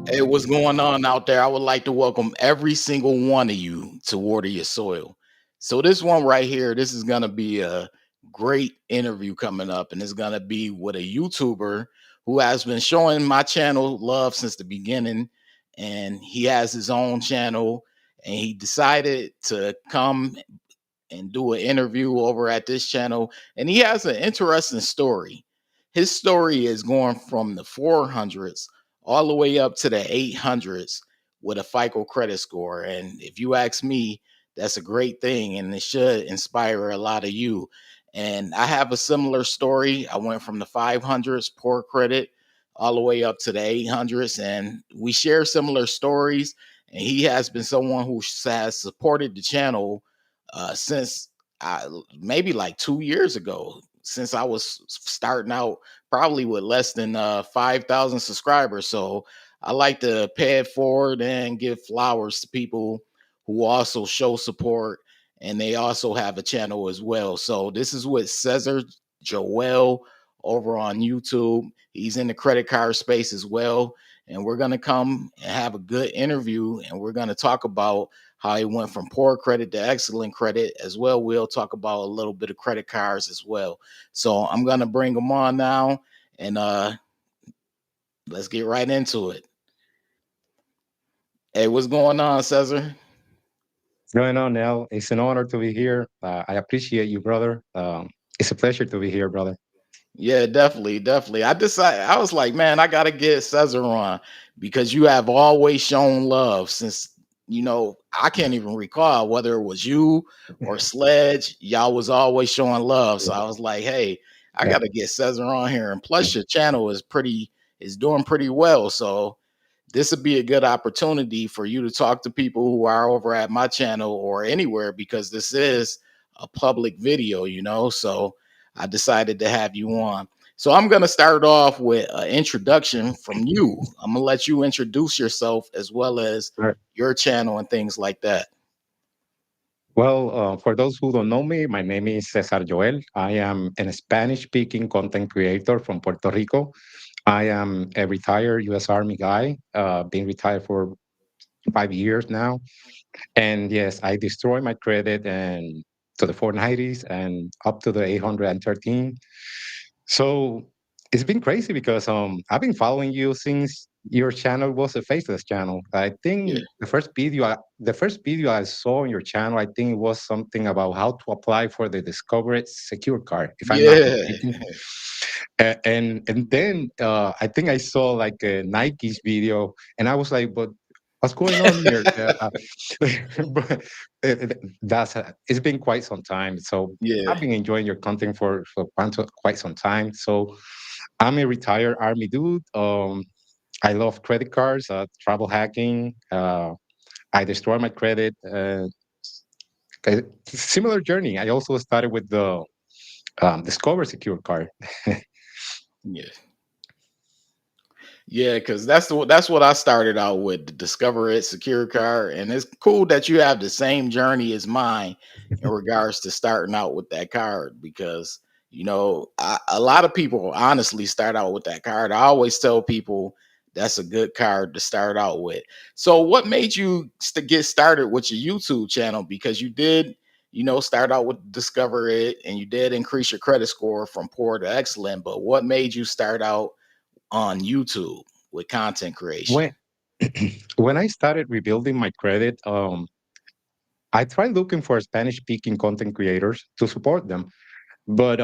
Hey, what's going on out there? I would like to welcome every single one of you to Water Your Soil. So this one right here, this is gonna be a great interview coming up, and it's gonna be with a YouTuber who has been showing my channel love since the beginning, and he has his own channel, and he decided to come and do an interview over at this channel. And he has an interesting story. His story is going from the 400s all the way up to the 800s with a FICO credit score. And if you ask me, that's a great thing and it should inspire a lot of you. And I have a similar story. I went from the 500s, poor credit, all the way up to the 800s. And we share similar stories. And he has been someone who has supported the channel since maybe like 2 years ago, since I was starting out, probably with less than 5,000 subscribers. So I like to pay it forward and give flowers to people who also show support, and they also have a channel as well. So this is with Cesar Joel over on YouTube. He's in the credit card space as well. And we're going to come and have a good interview, and we're going to talk about how he went from poor credit to excellent credit as well. We'll talk about a little bit of credit cards as well. So I'm gonna bring him on now, and let's get right into it. Hey, what's going on, Cesar? What's going on, Nell? It's an honor to be here. I appreciate you, brother. It's a pleasure to be here, brother. Yeah, definitely, definitely. I was like, man, I gotta get Cesar on because you have always shown love since I can't even recall whether it was you or Sledge. Y'all was always showing love. So I was like, hey, I Yeah. gotta get Cesar on here. And plus your channel is doing pretty well. So this would be a good opportunity for you to talk to people who are over at my channel or anywhere because this is a public video. So I decided to have you on. So I'm going to start off with an introduction from you. I'm going to let you introduce yourself as well as Right. your channel and things like that. Well, for those who don't know me, my name is Cesar Joel. I am a Spanish-speaking content creator from Puerto Rico. I am a retired U.S. Army guy, been retired for 5 years now. And yes, I destroy my credit and to the 490s and up to the 813. So it's been crazy because I've been following you since your channel was a faceless channel. I Yeah. think the first video I saw on your channel, I think it was something about how to apply for the Discovery Secure Card, if I'm not Yeah. mistaken. And then I think I saw like a Nike's video, and I was like, but what's going on here? But it's been quite some time. So Yeah. I've been enjoying your content for quite some time. So I'm a retired army dude. I love credit cards, travel hacking. I destroy my credit. Similar journey. I also started with the Discover Secure card. Yeah. Yeah, because that's what I started out with, the Discover It Secure Card, and it's cool that you have the same journey as mine in regards to starting out with that card because a lot of people honestly start out with that card. I always tell people that's a good card to start out with. So, what made you get started with your YouTube channel? Because you did, start out with Discover It, and you did increase your credit score from poor to excellent. But what made you start out on YouTube with content creation? When when I started rebuilding my credit, I tried looking for Spanish speaking content creators to support them. But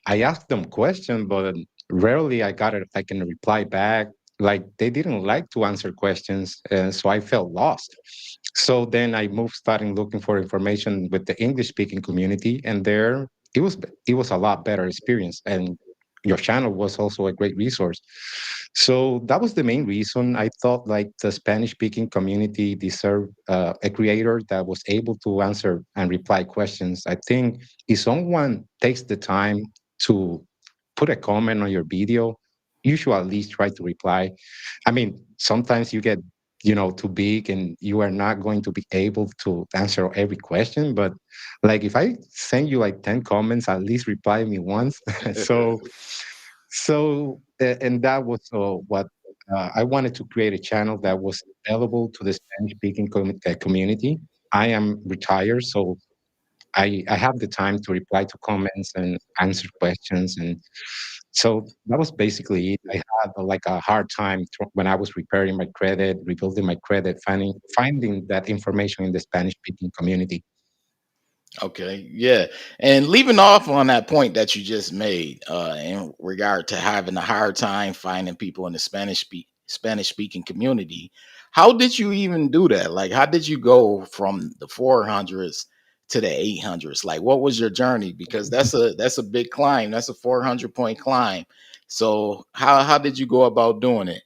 I asked them questions, but rarely I got like a reply back. Like they didn't like to answer questions, and so I felt lost. So then I moved, starting looking for information with the English speaking community, and there it was a lot better experience. And your channel was also a great resource. So that was the main reason I thought like the Spanish speaking community deserved a creator that was able to answer and reply questions. I think if someone takes the time to put a comment on your video, you should at least try to reply. I mean, sometimes you get, too big and you are not going to be able to answer every question. But like if I send you like 10 comments, at least reply me once. So, and that was what I wanted to create a channel that was available to the Spanish speaking community. I am retired, so I have the time to reply to comments and answer questions. And so that was basically it. I had like a hard time when I was repairing my credit, rebuilding my credit, finding that information in the Spanish speaking community. Okay, yeah. And leaving off on that point that you just made, in regard to having a hard time finding people in the Spanish speaking community, how did you even do that? Like, how did you go from the 400s to the 800s? Like, what was your journey? Because that's a big climb. That's a 400-point climb. So, how did you go about doing it?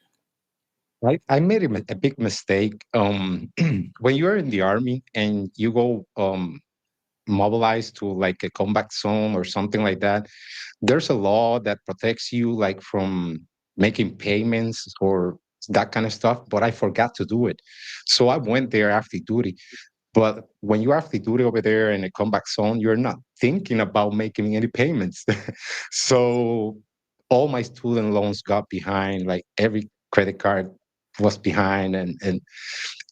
I made a big mistake. When you're in the army and you go mobilized to like a combat zone or something like that, there's a law that protects you like from making payments or that kind of stuff, but I forgot to do it. So I went there after duty. But when you're after duty over there in a combat zone, you're not thinking about making any payments. So all my student loans got behind, like every credit card was behind,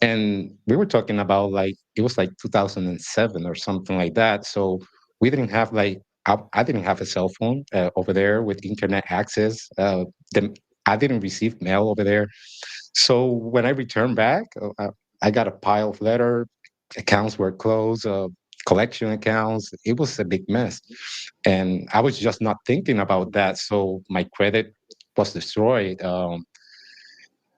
and we were talking about like it was like 2007 or something like that. So we didn't have like I didn't have a cell phone over there with internet access. I didn't receive mail over there. So when I returned back, I got a pile of letter. Accounts were closed. Collection accounts. It was a big mess, and I was just not thinking about that. So my credit was destroyed.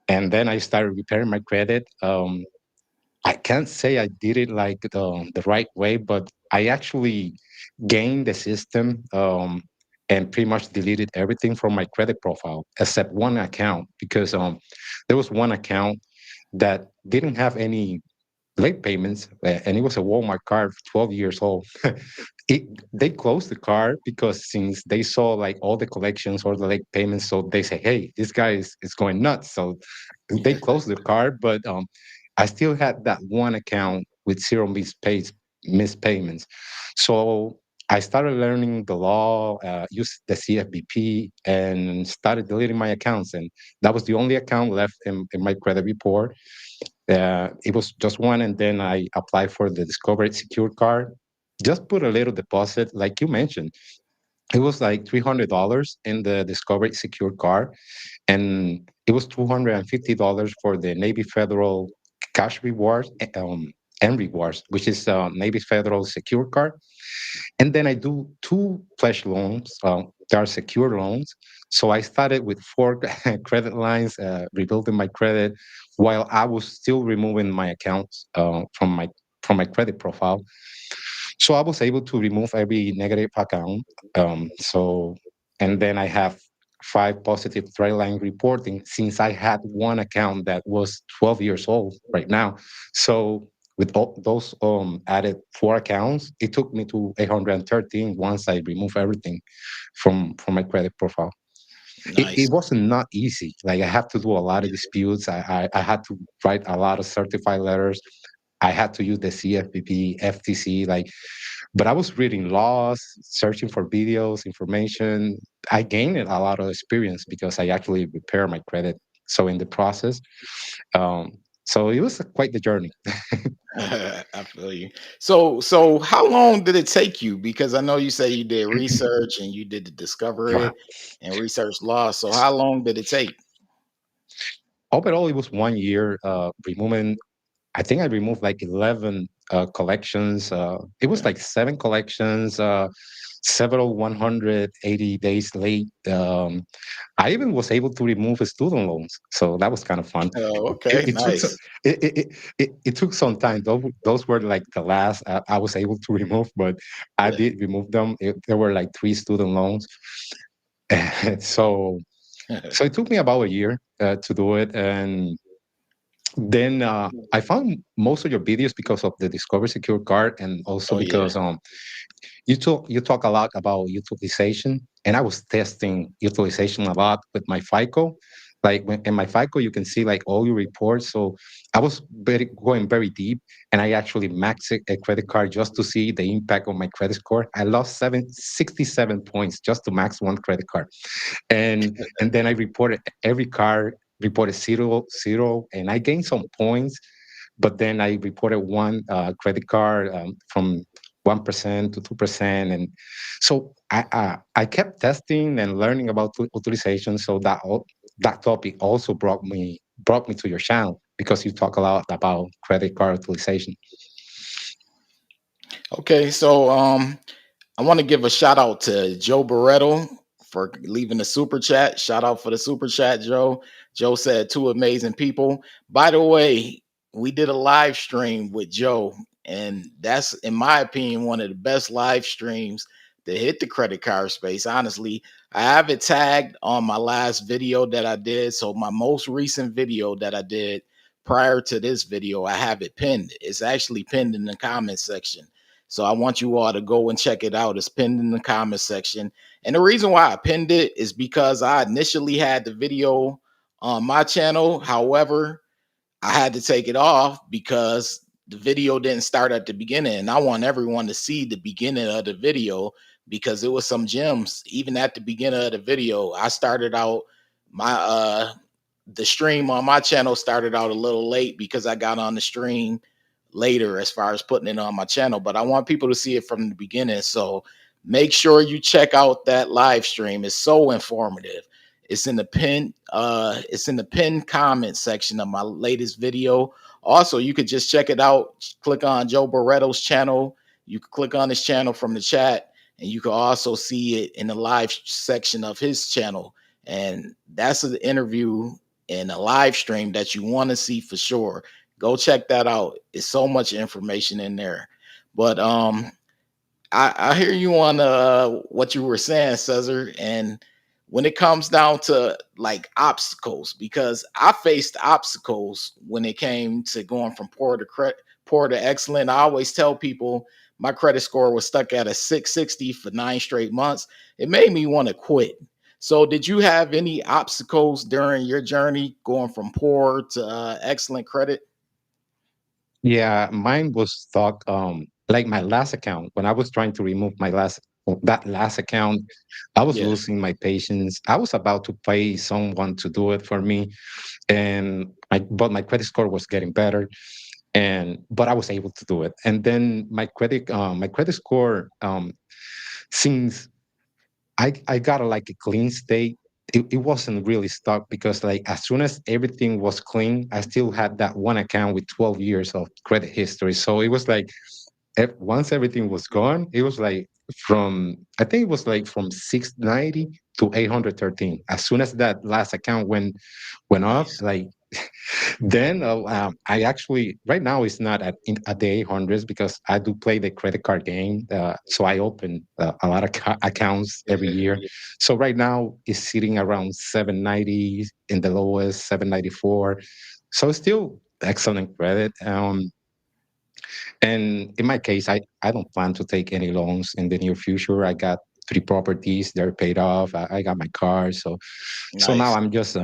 And then I started repairing my credit. I can't say I did it like the right way, but I actually gained the system and pretty much deleted everything from my credit profile except one account because there was one account that didn't have any late payments, and it was a Walmart card, 12 years old. it, they closed the card because since they saw like all the collections or the late payments, so they say, "Hey, this guy is going nuts." So they closed the card, but I still had that one account with zero missed payments. So I started learning the law, used the CFBP, and started deleting my accounts. And that was the only account left in my credit report. It was just one, and then I applied for the Discovery Secure card. Just put a little deposit, like you mentioned. It was like $300 in the Discovery Secure card, and it was $250 for the Navy Federal cash rewards and rewards, which is Navy Federal Secure card. And then I do two pledge loans. They are secure loans. So I started with four credit lines, rebuilding my credit, while I was still removing my accounts from my credit profile. So I was able to remove every negative account. So and then I have five positive trade line reporting since I had one account that was 12 years old right now. So with all those added four accounts, it took me to 813 once I remove everything from my credit profile. It Nice. wasn't not easy. Like I have to do a lot of disputes. I had to write a lot of certified letters. I had to use the CFPP, FTC, like, but I was reading laws, searching for videos, information. I gained a lot of experience because I actually repaired my credit. So in the process, um, so it was quite the journey. I feel you. So how long did it take you? Because I know you say you did research and you did the discovery and research law. So how long did it take? Overall, it was 1 year removing. I think I removed like 11 collections. It was Okay. like seven collections, several 180 days late. I even was able to remove student loans, so that was kind of fun. Oh, It, okay, it took so, nice. it took some time. Those were like the last I was able to remove, but I Yeah. did remove them. There were like three student loans, so it took me about a year to do it, and then I found most of your videos because of the Discover Secure card, and also Oh yeah. because you talk a lot about utilization, and I was testing utilization a lot with my FICO. Like in my FICO, you can see like all your reports. So I was going very deep, and I actually maxed a credit card just to see the impact on my credit score. I lost 67 points just to max one credit card, and then I reported every card. reported zero, and I gained some points, but then I reported one credit card from 1% to 2%, and so I kept testing and learning about utilization. So that topic also brought me to your channel because you talk a lot about credit card utilization. Okay, so I want to give a shout out to Joe Barretto for leaving the super chat. Shout out for the super chat, Joe. Joe said two amazing people. By the way, we did a live stream with Joe, and that's, in my opinion, one of the best live streams to hit the credit card space. Honestly, I have it tagged on my last video that I did. So my most recent video that I did prior to this video, I have it pinned. It's actually pinned in the comment section. So I want you all to go and check it out. It's pinned in the comment section. And the reason why I pinned it is because I initially had the video on my channel. However, I had to take it off because the video didn't start at the beginning. And I want everyone to see the beginning of the video because it was some gems. Even at the beginning of the video, I started out my the stream on my channel started out a little late because I got on the stream later as far as putting it on my channel, but I want people to see it from the beginning. So make sure you check out that live stream. It's so informative. It's in the pinned comment section of my latest video. Also, you could just check it out. Click on Joe Barretto's channel. You can click on his channel from the chat, and you can also see it in the live section of his channel. And that's an interview and a live stream that you want to see for sure. Go check that out. It's so much information in there. But I hear you on what you were saying, Cesar. And when it comes down to like obstacles, because I faced obstacles when it came to going from poor to excellent. I always tell people my credit score was stuck at a 660 for 9 straight months. It made me want to quit. So, did you have any obstacles during your journey going from poor to excellent credit? Yeah, mine was stuck. Like my last account, when I was trying to remove that last account, I was Yeah, losing my patience. I was about to pay someone to do it for me, but my credit score was getting better, and but I was able to do it. And then my credit score, since I got like a clean state. It wasn't really stuck because like as soon as everything was clean, I still had that one account with 12 years of credit history. So it was like once everything was gone, it was like I think it was like from 690 to 813. As soon as that last account went up, nice. like then I actually right now it's not at the 800s because I do play the credit card game. So I open a lot of accounts every year. So right now it's sitting around 790 in the lowest 794. So still excellent credit. And in my case, I don't plan to take any loans in the near future. I got three properties; they're paid off. I got my car, so now Nice. I'm just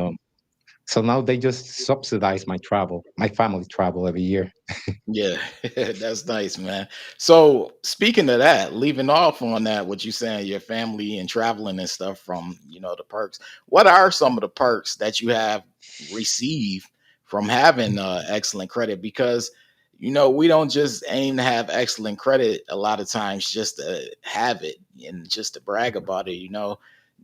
so now they just subsidize my family travel every year. Yeah, that's nice, man. So speaking of that, leaving off on that, what you saying, your family and traveling and stuff from, the perks. What are some of the perks that you have received from having excellent credit? Because we don't just aim to have excellent credit a lot of times just to have it and just to brag about it.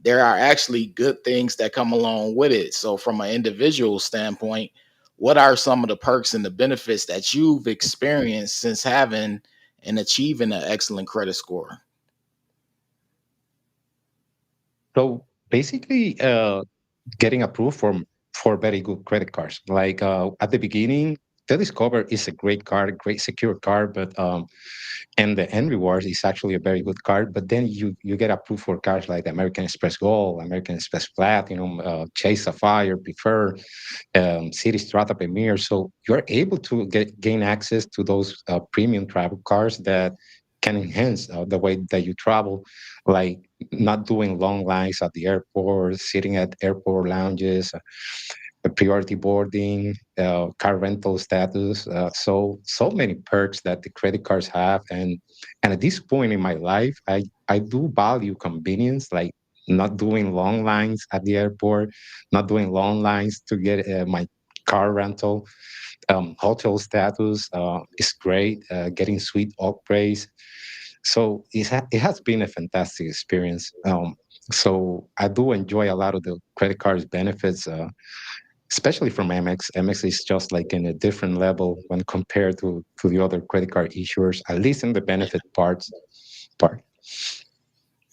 There are actually good things that come along with it. So from an individual standpoint, what are some of the perks and the benefits that you've experienced since having and achieving an excellent credit score? So basically, getting approved for very good credit cards. Like at the beginning, the Discover is a great card, a great secure card, but and the End Rewards is actually a very good card. But then you get approved for cards like the American Express Gold, American Express Platinum, Chase Sapphire, Prefer, City Strata Premier. So you're able to gain access to those premium travel cards that can enhance the way that you travel, like not doing long lines at the airport, sitting at airport lounges, priority boarding, car rental status. So many perks that the credit cards have, and at this point in my life, I do value convenience. Like not doing long lines at the airport, not doing long lines to get my car rental. Hotel status is great, getting sweet upgrades. So it has been a fantastic experience. So I do enjoy a lot of the credit cards benefits, especially from Amex. Amex is just like in a different level when compared to the other credit card issuers, at least in the benefit part.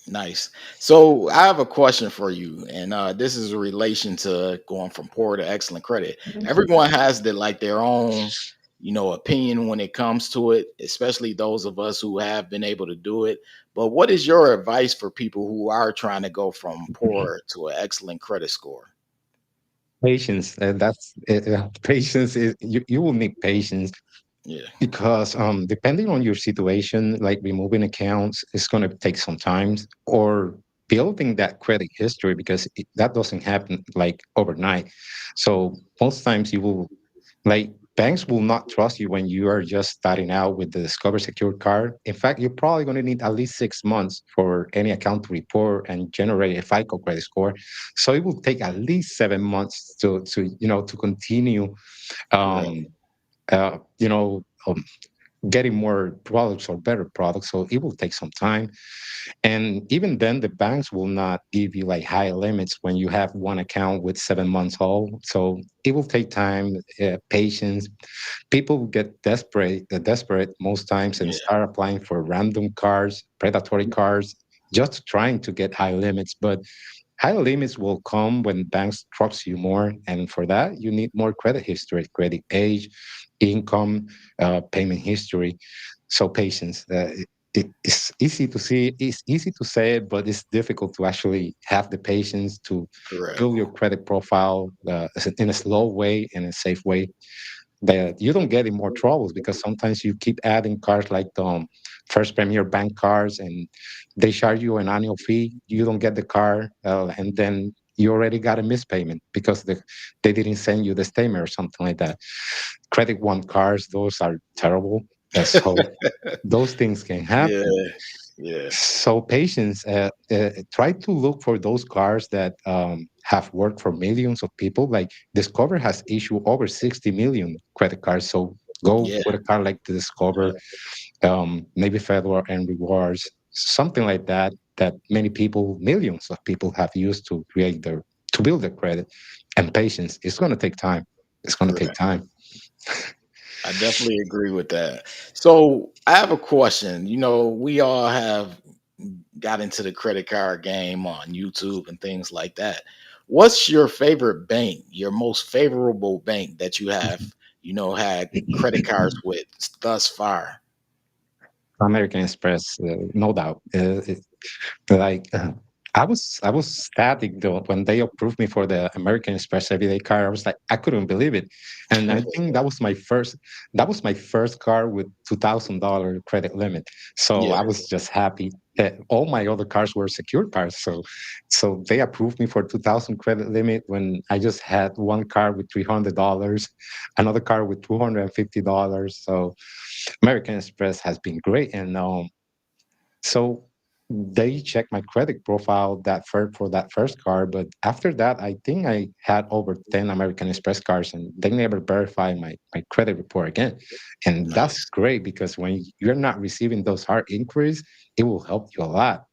Nice. So I have a question for you, and this is a relation to going from poor to excellent credit. Everyone has their own, opinion when it comes to it, especially those of us who have been able to do it. But what is your advice for people who are trying to go from poor to an excellent credit score? Patience. Patience is you will need patience Yeah, because depending on your situation, like removing accounts is going to take some time, or building that credit history, because that doesn't happen like overnight. So most times you will, like, banks will not trust you when you are just starting out with the Discover Secure card. In fact, you're probably going to need at least 6 months for any account to report and generate a FICO credit score. So it will take at least 7 months to continue correct. um, uh, you know, um, getting more products or better products. So it will take some time. And even then, the banks will not give you like high limits when you have one account with 7 months old. So it will take time, patience. People get desperate most times and Yeah, start applying for random cards, predatory cards, just trying to get high limits. But high limits will come when banks trust you more, and for that, you need more credit history, credit age, income, payment history. So patience. It's easy to see, it's easy to say it, but it's difficult to actually have the patience to correct. build your credit profile in a slow way and a safe way, that you don't get in more troubles, because sometimes you keep adding cards like the First Premier Bank cards, and they charge you an annual fee. You don't get the card, and then you already got a mispayment because they didn't send you the statement or something like that. Credit One cards, those are terrible. So those things can Yeah, happen. yeah, So patience, try to look for those cars that have worked for millions of people. Like Discover has issued over 60 million credit cards. So go yeah. with a car like the Discover, maybe Federal and Rewards, something like that, that many people, millions of people have used to build their credit. And patience, it's going to take time. It's going to take Correct. time. I definitely agree with that. So I have a question. We all have got into the credit card game on YouTube and things like that. What's your favorite bank, your most favorable bank that you have, had credit cards with thus far? American Express, no doubt. Like I was static though when they approved me for the American Express everyday card. I was like, I couldn't believe it, and I think that was my first car with $2,000 credit limit. So Yeah, I was just happy. All my other cars were secure cars, so they approved me for 2,000 credit limit when I just had one car with $300, another car with $250. So American Express has been great, and so they checked my credit profile for that first card, but after that, I think I had over 10 American Express cards, and they never verified my credit report again. And that's nice. great, because when you're not receiving those hard inquiries, it will help you a lot.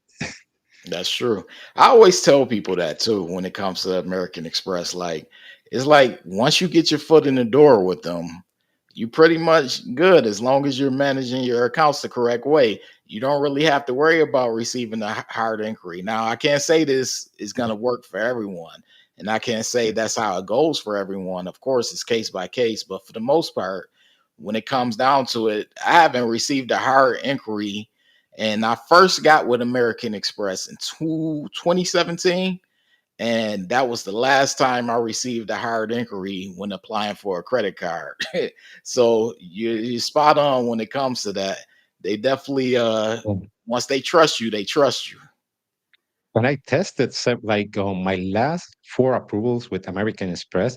That's true. I always tell people that too when it comes to American Express. Like, it's like once you get your foot in the door with them, you pretty much good as long as you're managing your accounts the correct way. You don't really have to worry about receiving a hard inquiry. Now, I can't say this is going to work for everyone, and I can't say that's how it goes for everyone. Of course, it's case by case, but for the most part, when it comes down to it, I haven't received a hard inquiry, and I first got with American Express in 2017. And that was the last time I received a hard inquiry when applying for a credit card. So you're spot on when it comes to that. They definitely, once they trust you, they trust you. When I tested like my last four approvals with American Express,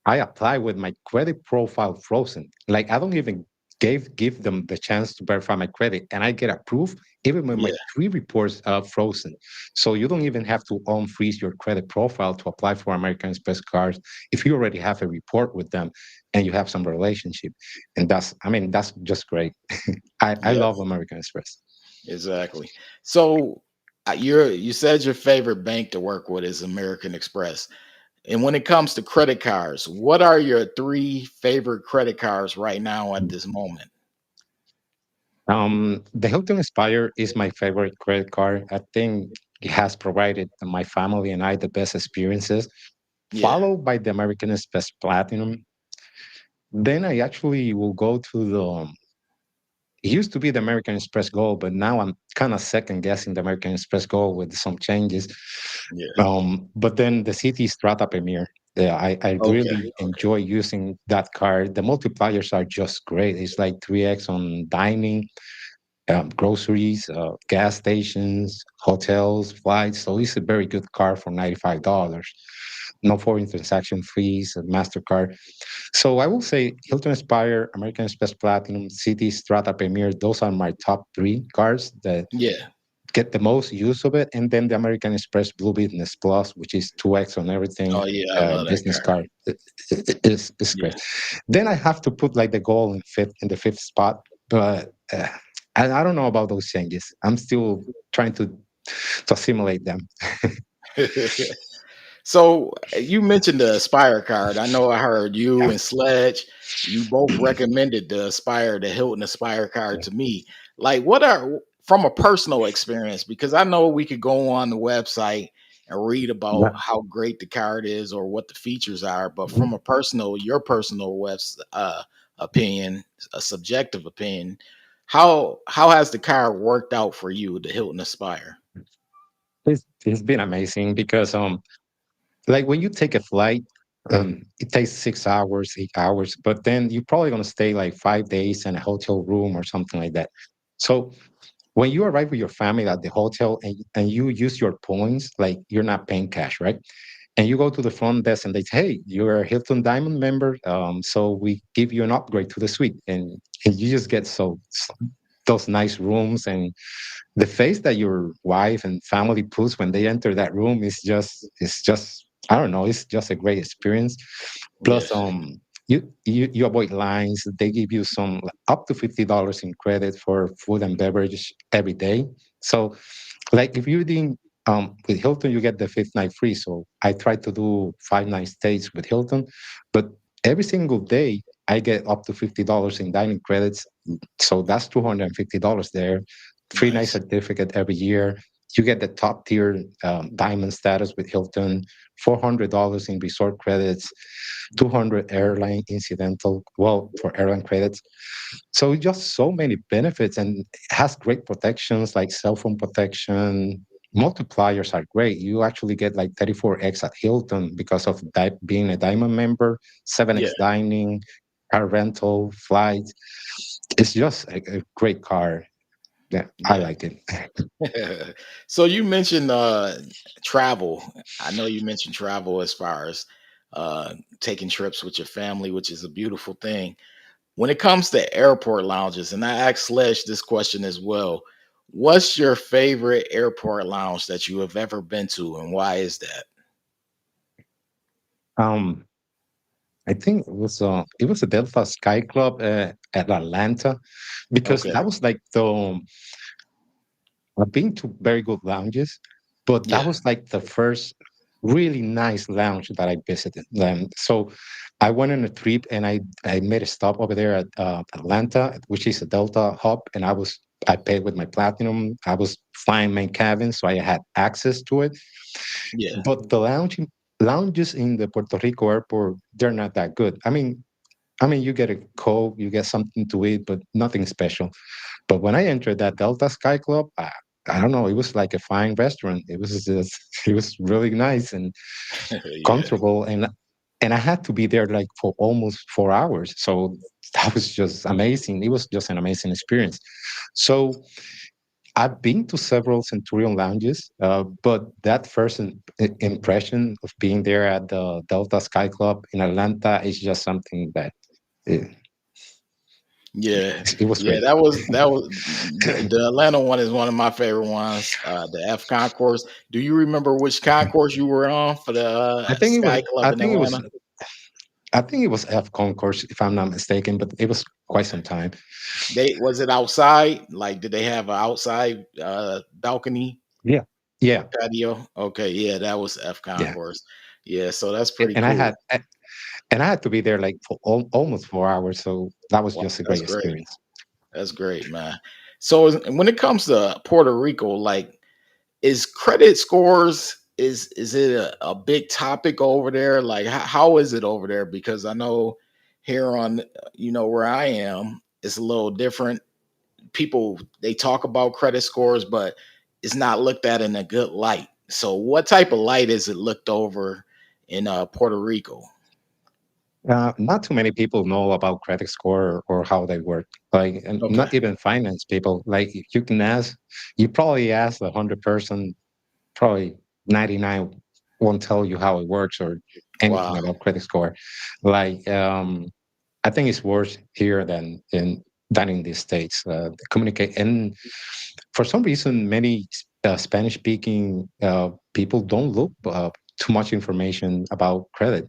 I apply with my credit profile frozen. Like I don't even give them the chance to verify my credit, and I get approved even when my Yeah. three reports are frozen. So you don't even have to unfreeze your credit profile to apply for American Express cards if you already have a report with them and you have some relationship. And that's, I mean, that's just great. I Yeah. love American Express. Exactly. So you said your favorite bank to work with is American Express. And when it comes to credit cards, what are your three favorite credit cards right now at this moment? The Hilton Aspire is my favorite credit card. I think it has provided my family and I the best experiences, Yeah. followed by the American Express Platinum. Then I actually will go to it used to be the American Express Gold, but now I'm kind of second guessing the American Express Gold with some changes. Yeah. But then the City Strata Premier. Yeah, I Okay. really Okay. enjoy using that card. The multipliers are just great. It's like 3x on dining, groceries, gas stations, hotels, flights. So it's a very good card for $95. No foreign transaction fees, a MasterCard. So I will say Hilton Aspire, American Express Platinum, City, Strata Premier. Those are my top three cards that Yeah. get the most use of it. And then the American Express Blue Business Plus, which is 2x on everything, Oh yeah, I love that business card. card. It's great. Yeah. Then I have to put like the goal in the fifth spot, but I don't know about those changes. I'm still trying to assimilate them. So you mentioned the Aspire card. I know I heard you and Sledge, you both recommended the Aspire, the Hilton Aspire card to me. Like, what are from a personal experience? Because I know we could go on the website and read about Yeah. how great the card is or what the features are, but Mhm. from a personal, your personal opinion, a subjective opinion, how has the card worked out for you, the Hilton Aspire? It's been amazing because like when you take a flight, it takes 6 hours, 8 hours, but then you're probably gonna stay like 5 days in a hotel room or something like that. So when you arrive with your family at the hotel and you use your points, like you're not paying cash, right? And you go to the front desk and they say, "Hey, you're a Hilton Diamond member, so we give you an upgrade to the suite," and you just get those nice rooms, and the face that your wife and family puts when they enter that room is just I don't know, it's just a great experience. Yeah, Plus, you avoid lines. They give you some up to $50 in credit for food and beverage every day. So, like if you didn't with Hilton, you get the fifth night free. So I try to do 5 night stays with Hilton, but every single day I get up to $50 in dining credits. So that's $250 there. Free night nice. certificate every year. You get the top tier diamond status with Hilton. $400 in resort credits, 200 airline incidental, well, for airline credits. So just so many benefits, and it has great protections like cell phone protection. Multipliers are great. You actually get like 34x at Hilton because of being a diamond member, Yeah, 7x dining, car rental, flights. It's just a great car. Yeah, I yeah. like it. So you mentioned travel. I know you mentioned travel as far as taking trips with your family, which is a beautiful thing. When it comes to airport lounges, and I asked Sledge this question as well, what's your favorite airport lounge that you have ever been to, and why is that? Um, I think it was a Delta Sky Club at Atlanta because Okay. that was like the I've been to very good lounges, but that Yeah. was like the first really nice lounge that I visited. So I went on a trip and I made a stop over there at Atlanta, which is a Delta hub, and I paid with my platinum. I was flying main cabin, so I had access to it. Yeah. But the lounges in the Puerto Rico airport, they're not that good. I mean, you get a coke, you get something to eat, but nothing special. But when I entered that Delta Sky Club, I don't know, it was like a fine restaurant. It was just, it was really nice and Yeah. comfortable, and I had to be there like for almost 4 hours. So that was just amazing. It was just an amazing experience. So I've been to several Centurion lounges, but that first impression of being there at the Delta Sky Club in Atlanta is just something that. eh, Yeah, It was yeah, great. that was the Atlanta one is one of my favorite ones. The F concourse. Do you remember which concourse you were on for the I think it was. Sky I Club in think it was. Atlanta? I think it was F concourse, if I'm not mistaken, but it was quite some time. They was it outside? Like, did they have an outside balcony Yeah, yeah, patio? Okay, yeah, that was F yeah. concourse. Yeah, so that's pretty And I cool. had, and I had to be there like for almost 4 hours, so that was Wow, just a that's great great. experience. That's great, man. So when it comes to Puerto Rico, like, is credit scores is it a big topic over there? Like, how is it over there? Because I know here on where I am, it's a little different. People, they talk about credit scores, but it's not looked at in a good light. So what type of light is it looked over in Puerto Rico? Not too many people know about credit score or how they work. Like, and Okay. not even finance people. Like, you can ask, you probably ask 100 person, probably 99 won't tell you how it works or anything Wow. about credit score. Like, I think it's worse here than in the states. Communicate, and for some reason, many Spanish speaking people don't look too much information about credit.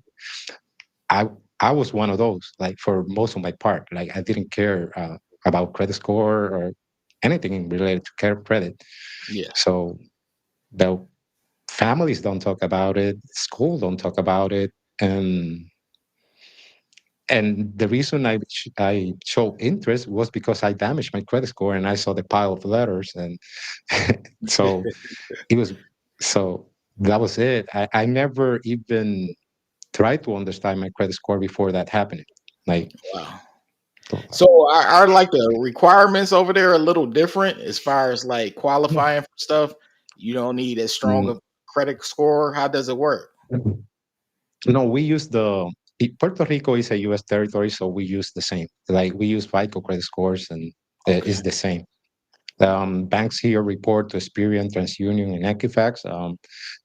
I I was one of those. Like, for most of my part, like, I didn't care about credit score or anything related to credit. Yeah. So the families don't talk about it, school don't talk about it, and the reason I showed interest was because I damaged my credit score and I saw the pile of letters, and so it was so that was it. I never even tried to understand my credit score before that happened. Like, Wow. So are like the requirements over there a little different as far as like qualifying for stuff? You don't need as strong mm, a credit score. How does it work? no, we use Puerto Rico is a U.S. territory, so we use the same. Like, we use FICO credit scores, and Okay. it's the same. Banks here report to Experian, TransUnion, and Equifax.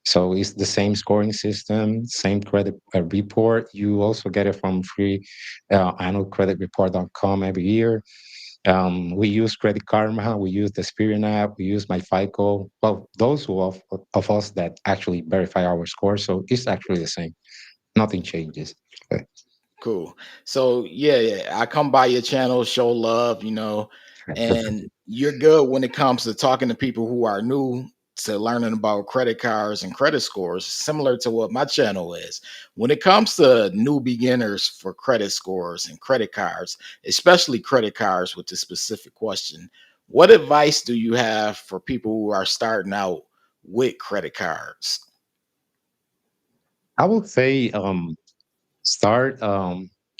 So it's the same scoring system, same credit report. You also get it from free annualcreditreport.com every year. We use Credit Karma, we use the Experian app, we use my FICO. Well, those of us that actually verify our score. So it's actually the same. Nothing changes. Okay. Cool. So yeah, I come by your channel, show love, and you're good when it comes to talking to people who are new to learning about credit cards and credit scores, similar to what my channel is. When it comes to new beginners for credit scores and credit cards, especially credit cards with the specific question, what advice do you have for people who are starting out with credit cards? I would say start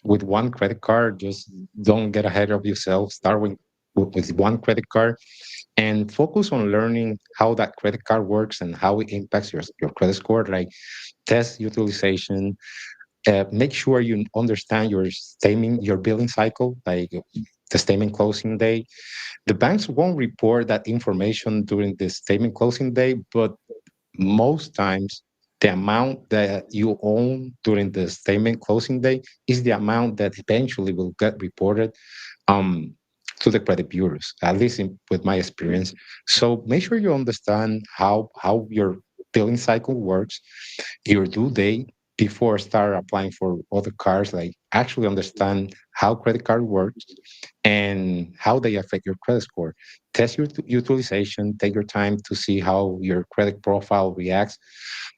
with one credit card. Just don't get ahead of yourself. Start with one credit card and focus on learning how that credit card works and how it impacts your credit score. Like, test utilization. Make sure you understand your billing cycle, like the statement closing day. The banks won't report that information during the statement closing day, but most times the amount that you own during the statement closing day is the amount that eventually will get reported um, to the credit bureaus, at least with my experience. So make sure you understand how your billing cycle works, your due date before start applying for other cards. Like, actually understand how credit card works and how they affect your credit score. Test your utilization. Take your time to see how your credit profile reacts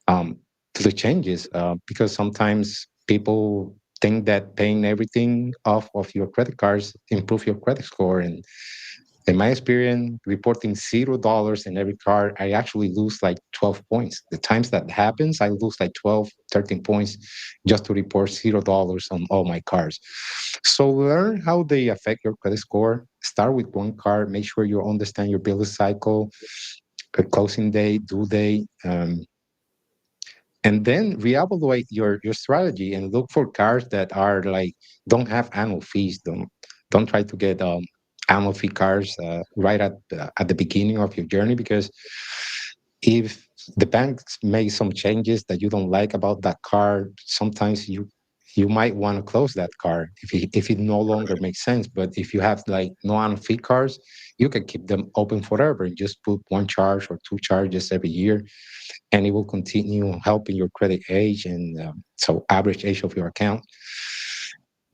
um, to the changes, because sometimes people think that paying everything off of your credit cards improve your credit score. And in my experience, reporting $0 in every card, I actually lose like 12 points. The times that happens, I lose like 12, 13 points just to report $0 on all my cards. So learn how they affect your credit score. Start with one card. Make sure you understand your billing cycle, closing date, due date, and then reevaluate your strategy and look for cars that are like don't have annual fees. Don't try to get annual fee cars right at the beginning of your journey, because if the banks make some changes that you don't like about that car, sometimes you might want to close that card if it no longer makes sense. But if you have like no fee cards, you can keep them open forever and just put one charge or two charges every year, and it will continue helping your credit age and so average age of your account.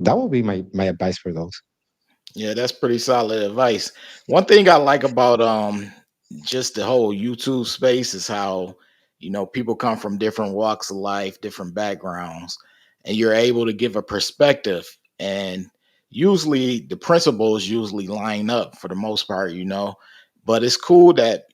That will be my advice for those. Yeah, that's pretty solid advice. One thing I like about just the whole YouTube space is how, people come from different walks of life, different backgrounds, and you're able to give a perspective, and usually the principles usually line up for the most part. But it's cool that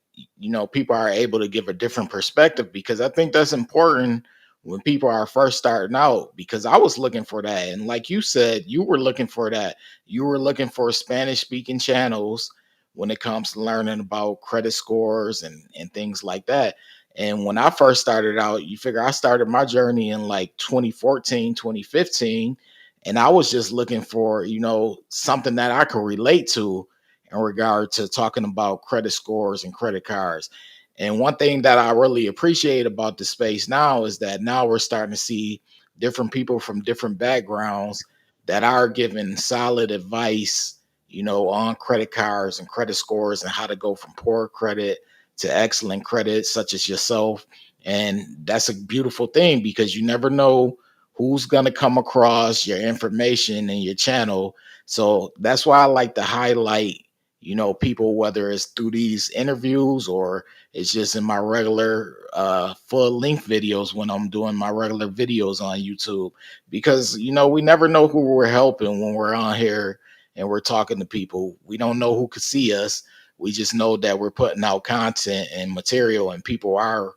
people are able to give a different perspective, because I think that's important when people are first starting out, because I was looking for that, and like you said, you were looking for that. You were looking for Spanish speaking channels when it comes to learning about credit scores and things like that. And when I first started out, you figure I started my journey in like 2014, 2015, and I was just looking for, something that I could relate to in regard to talking about credit scores and credit cards. And one thing that I really appreciate about the space now is that now we're starting to see different people from different backgrounds that are giving solid advice, on credit cards and credit scores and how to go from poor credit to excellent credit, such as yourself. And that's a beautiful thing, because you never know who's going to come across your information and your channel. So that's why I like to highlight, people, whether it's through these interviews or it's just in my regular full length videos when I'm doing my regular videos on YouTube, because we never know who we're helping when we're on here and we're talking to people. We don't know who could see us. We just know that we're putting out content and material, and people are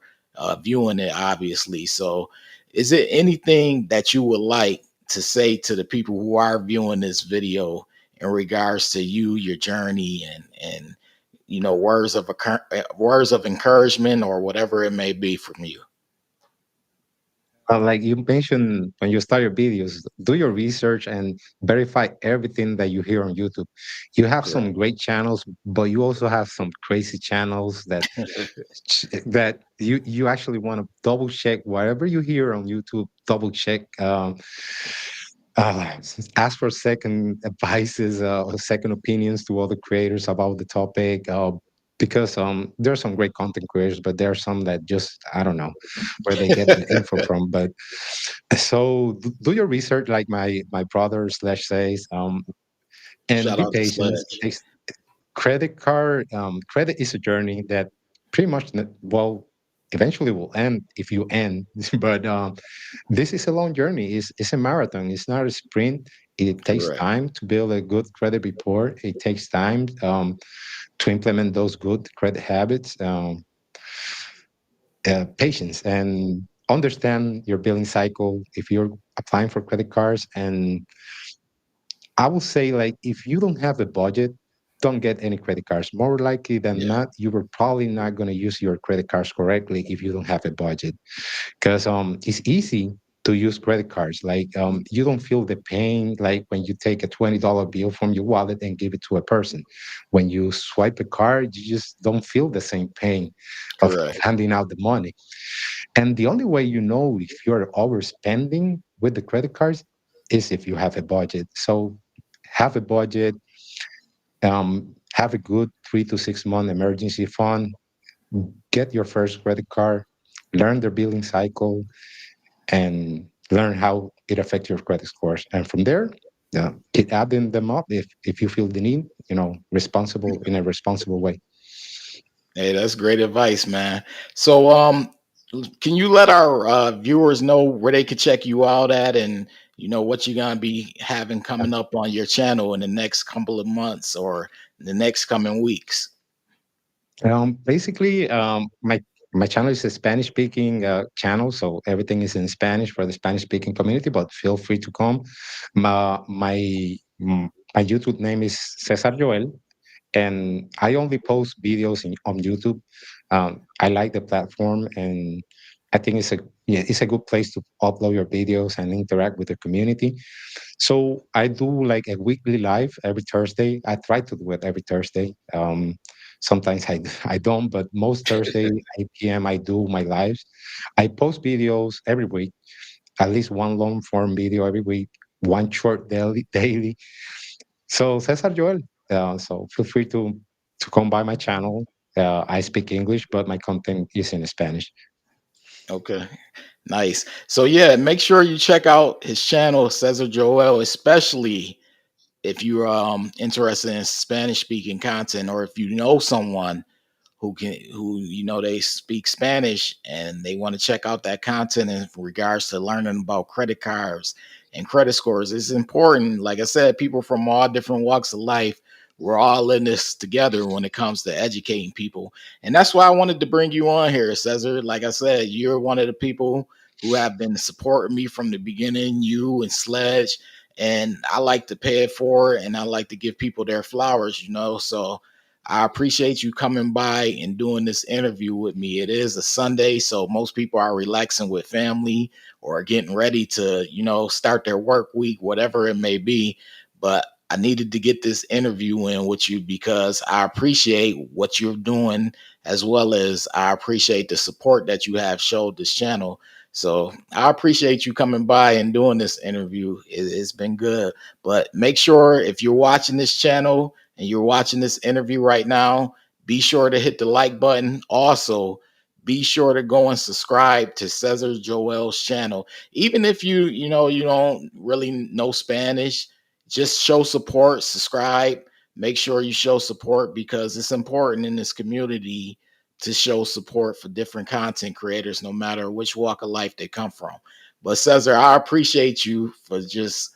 viewing it, obviously. So, is it anything that you would like to say to the people who are viewing this video in regards to you, your journey, and words of encouragement or whatever it may be from you? Like you mentioned, when you start your videos, do your research and verify everything that you hear on YouTube. You have some Correct. great channels, but you also have some crazy channels that you actually want to double check whatever you hear on YouTube. Double check. Uh, Ask for second advices, or second opinions to other creators about the topic. Because there are some great content creators, but there are some that just I don't know where they get the info from. But so do your research, like my brother slash says, and Shout be out to patient. Sledge. Credit is a journey that pretty much well eventually will end if you end. But this is a long journey. It's a marathon. It's not a sprint. It takes Correct. time to build a good credit report. It takes time to implement those good credit habits. Patience and understand your billing cycle if you're applying for credit cards. And I will say, like, if you don't have a budget, don't get any credit cards. More likely than Yeah. not, you were probably not going to use your credit cards correctly if you don't have a budget. Because it's easy to use credit cards. Like you don't feel the pain like when you take a $20 bill from your wallet and give it to a person. When you swipe a card, you just don't feel the same pain of Correct. handing out the money. And the only way you know if you're overspending with the credit cards is if you have a budget. So have a budget, have a good 3 to 6 month emergency fund, get your first credit card, learn the billing cycle, and learn how it affects your credit scores. And from there, keep adding them up if you feel the need, responsible in a responsible way. Hey, that's great advice, man. So, can you let our viewers know where they could check you out at, and what you're gonna be having coming up on your channel in the next couple of months or the next coming weeks? Basically, my channel is a Spanish speaking channel, so everything is in Spanish for the Spanish speaking community. But feel free to come. My YouTube name is Cesar Joel, and I only post videos on YouTube. I like the platform, and I think it's a good place to upload your videos and interact with the community. So I do like a weekly live every Thursday. I try to do it every Thursday. Sometimes I don't, but most Thursday 8 p.m. I do my lives. I post videos every week. at least one long form video every week, one short daily. So Cesar Joel. So feel free to come by my channel. I speak English, but my content is in Spanish. Okay. Nice. So yeah, make sure you check out his channel, Cesar Joel, especially if you're interested in Spanish speaking content, or if you know someone who they speak Spanish and they want to check out that content in regards to learning about credit cards and credit scores. It's important. Like I said, people from all different walks of life, we're all in this together when it comes to educating people. And that's why I wanted to bring you on here, Cesar. Like I said, you're one of the people who have been supporting me from the beginning, you and Sledge. And I like to pay it forward, and I like to give people their flowers. So I appreciate you coming by and doing this interview with me. It is a Sunday, so most people are relaxing with family or getting ready to, start their work week, whatever it may be. But I needed to get this interview in with you because I appreciate what you're doing, as well as I appreciate the support that you have showed this channel. So I appreciate you coming by and doing this interview. It's been good. But make sure, if you're watching this channel and you're watching this interview right now, be sure to hit the like button. Also, be sure to go and subscribe to Cesar Joel's channel. Even if you don't really know Spanish, just show support, subscribe. Make sure you show support because it's important in this community to show support for different content creators, no matter which walk of life they come from. But Cesar, I appreciate you for just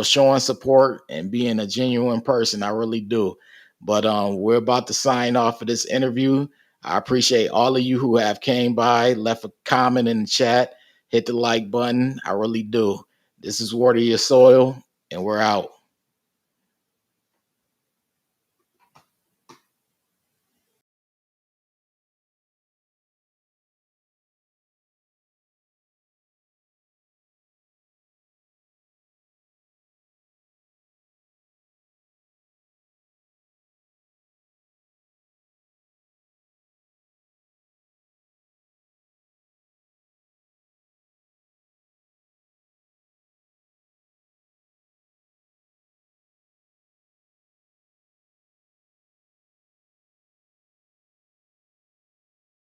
showing support and being a genuine person. I really do. But we're about to sign off for this interview. I appreciate all of you who have came by, left a comment in the chat, hit the like button. I really do. This is Water Your Soil, and we're out.